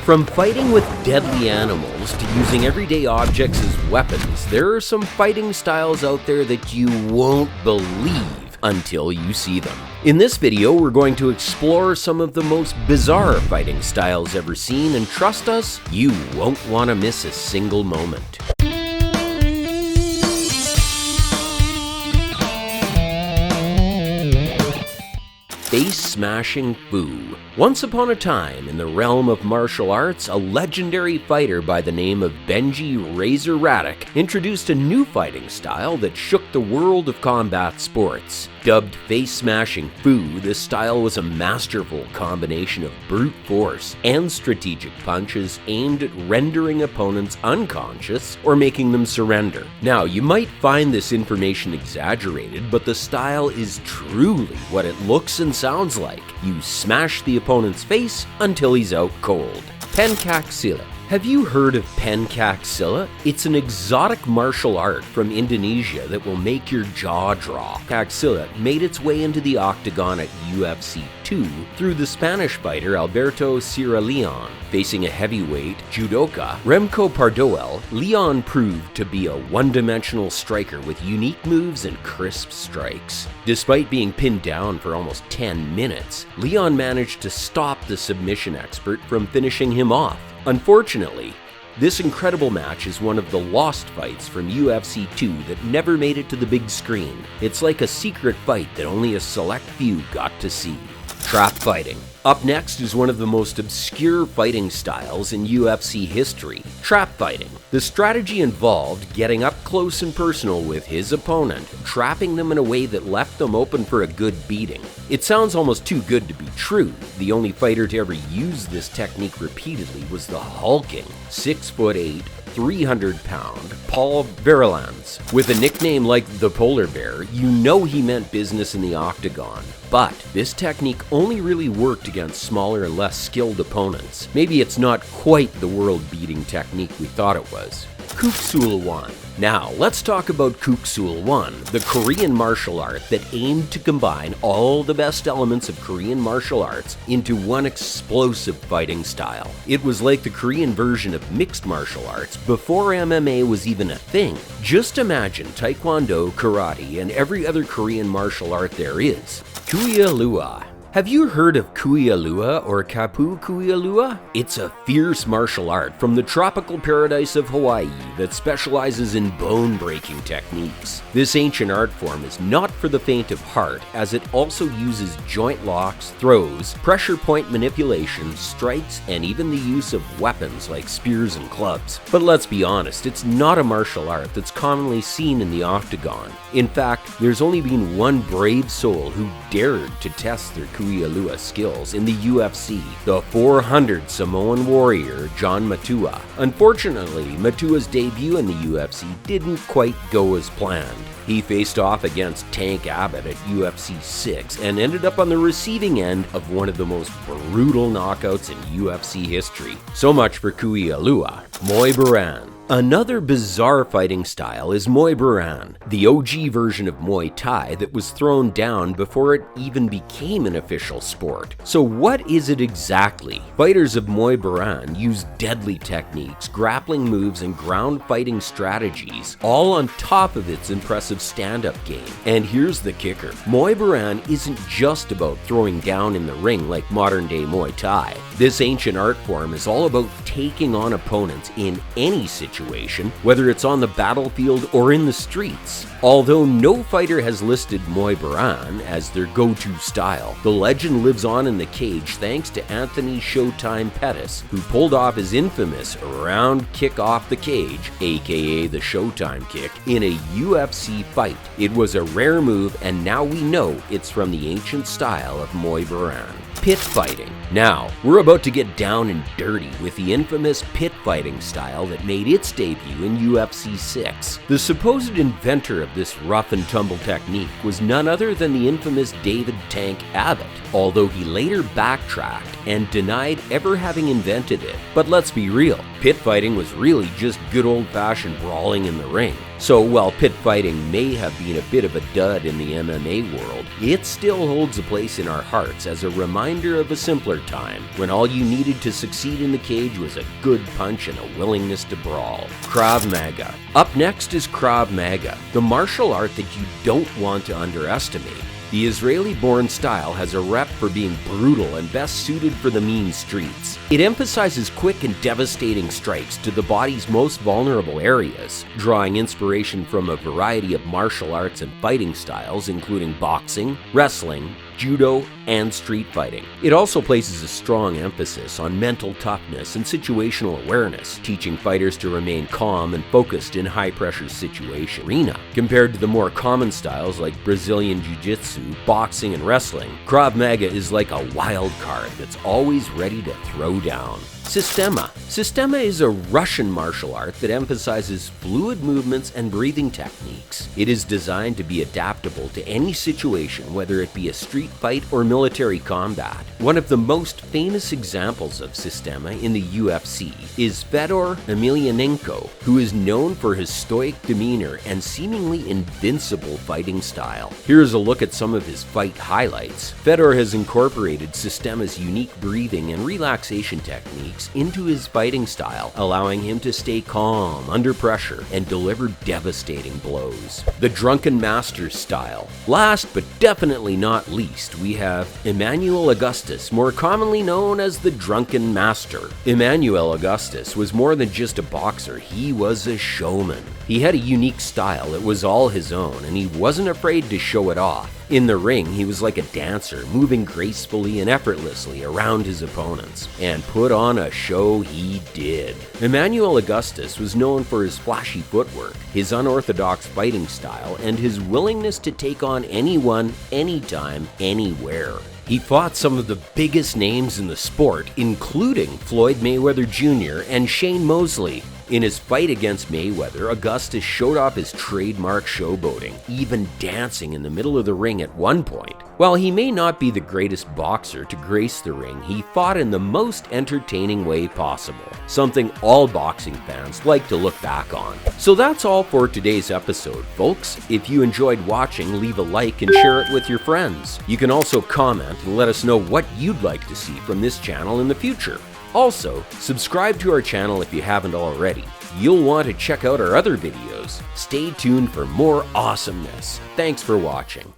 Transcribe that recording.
From fighting with deadly animals to using everyday objects as weapons, there are some fighting styles out there that you won't believe until you see them. In this video, we're going to explore some of the most bizarre fighting styles ever seen, and trust us, you won't want to miss a single moment. Face-smashing Fu. Once upon a time, in the realm of martial arts, a legendary fighter by the name of Benji Radach introduced a new fighting style that shook the world of combat sports. Dubbed face-smashing Fu, this style was a masterful combination of brute force and strategic punches aimed at rendering opponents unconscious or making them surrender. Now, you might find this information exaggerated, but the style is truly what it looks and sounds like. You smash the opponent's face until he's out cold. Pencaxilla. Have you heard of Pencaxilla? It's an exotic martial art from Indonesia that will make your jaw drop. Pencaxilla made its way into the octagon at UFC 2 through the Spanish fighter Alberto Sierra Leon. Facing a heavyweight judoka, Remco Pardoel, Leon proved to be a one-dimensional striker with unique moves and crisp strikes. Despite being pinned down for almost 10 minutes, Leon managed to stop the submission expert from finishing him off. Unfortunately, this incredible match is one of the lost fights from UFC 2 that never made it to the big screen. It's like a secret fight that only a select few got to see. Trap fighting. Up next is one of the most obscure fighting styles in UFC history, trap fighting. The strategy involved getting up close and personal with his opponent, trapping them in a way that left them open for a good beating. It sounds almost too good to be true. The only fighter to ever use this technique repeatedly was the hulking 6'8", 300-pound Paul Verhoeven's. With a nickname like the Polar Bear, you know he meant business in the octagon. But this technique only really worked against smaller and less skilled opponents. Maybe it's not quite the world-beating technique we thought it was. Kuksulon. Now, let's talk about Kuksulon, the Korean martial art that aimed to combine all the best elements of Korean martial arts into one explosive fighting style. It was like the Korean version of mixed martial arts before MMA was even a thing. Just imagine Taekwondo, karate, and every other Korean martial art there is. Kuya Lua. Have you heard of Kuya Lua or Kapu Kuya Lua? It's a fierce martial art from the tropical paradise of Hawaii that specializes in bone-breaking techniques. This ancient art form is not for the faint of heart, as it also uses joint locks, throws, pressure point manipulation, strikes, and even the use of weapons like spears and clubs. But let's be honest, it's not a martial art that's commonly seen in the octagon. In fact, there's only been one brave soul who dared to test their Kuya Lua skills in the UFC, the 400 Samoan warrior John Matua. Unfortunately, Matua's debut in the UFC didn't quite go as planned. He faced off against Tank Abbott at UFC 6 and ended up on the receiving end of one of the most brutal knockouts in UFC history. So much for Kuya Lua. Moy Baran. Another bizarre fighting style is Moy Baran, the OG version of Muay Thai that was thrown down before it even became an official sport. So what is it exactly? Fighters of Moy Baran use deadly techniques, grappling moves, and ground fighting strategies, all on top of its impressive stand-up game. And here's the kicker. Moy Baran isn't just about throwing down in the ring like modern-day Muay Thai. This ancient art form is all about taking on opponents in any situation, whether it's on the battlefield or in the streets. Although no fighter has listed Moy Baran as their go-to style, the legend lives on in the cage thanks to Anthony Showtime Pettis, who pulled off his infamous round kick off the cage, aka the Showtime kick, in a UFC fight. It was a rare move, and now we know it's from the ancient style of Moy Baran. Pit fighting. Now, we're about to get down and dirty with the infamous pit fighting style that made its debut in UFC 6. The supposed inventor of this rough and tumble technique was none other than the infamous David Tank Abbott, although he later backtracked and denied ever having invented it. But let's be real, pit fighting was really just good old-fashioned brawling in the ring. So while pit fighting may have been a bit of a dud in the MMA world, it still holds a place in our hearts as a reminder of a simpler time, when all you needed to succeed in the cage was a good punch and a willingness to brawl. Krav Maga. Up next is Krav Maga, the martial art that you don't want to underestimate. The Israeli-born style has a rep for being brutal and best suited for the mean streets. It emphasizes quick and devastating strikes to the body's most vulnerable areas, drawing inspiration from a variety of martial arts and fighting styles including boxing, wrestling, judo, and street fighting. It also places a strong emphasis on mental toughness and situational awareness, teaching fighters to remain calm and focused in high-pressure situations. Compared to the more common styles like Brazilian Jiu-Jitsu, boxing, and wrestling, Krav Maga is like a wild card that's always ready to throw down. Systema. Systema is a Russian martial art that emphasizes fluid movements and breathing techniques. It is designed to be adaptable to any situation, whether it be a street fight or military combat. One of the most famous examples of Systema in the UFC is Fedor Emelianenko, who is known for his stoic demeanor and seemingly invincible fighting style. Here's a look at some of his fight highlights. Fedor has incorporated Systema's unique breathing and relaxation techniques into his fighting style, allowing him to stay calm under pressure and deliver devastating blows. The Drunken Master's style. Last but definitely not least, we have Emmanuel Augustus, more commonly known as the Drunken Master. Emmanuel Augustus was more than just a boxer, he was a showman. He had a unique style that was all his own, and he wasn't afraid to show it off. In the ring, he was like a dancer, moving gracefully and effortlessly around his opponents, and put on a show he did. Emmanuel Augustus was known for his flashy footwork, his unorthodox fighting style, and his willingness to take on anyone, anytime, anywhere. He fought some of the biggest names in the sport, including Floyd Mayweather Jr. and Shane Mosley. In his fight against Mayweather, Augustus showed off his trademark showboating, even dancing in the middle of the ring at one point. While he may not be the greatest boxer to grace the ring, he fought in the most entertaining way possible, something all boxing fans like to look back on. So that's all for today's episode, folks. If you enjoyed watching, leave a like and share it with your friends. You can also comment and let us know what you'd like to see from this channel in the future. Also, subscribe to our channel if you haven't already. You'll want to check out our other videos. Stay tuned for more awesomeness. Thanks for watching.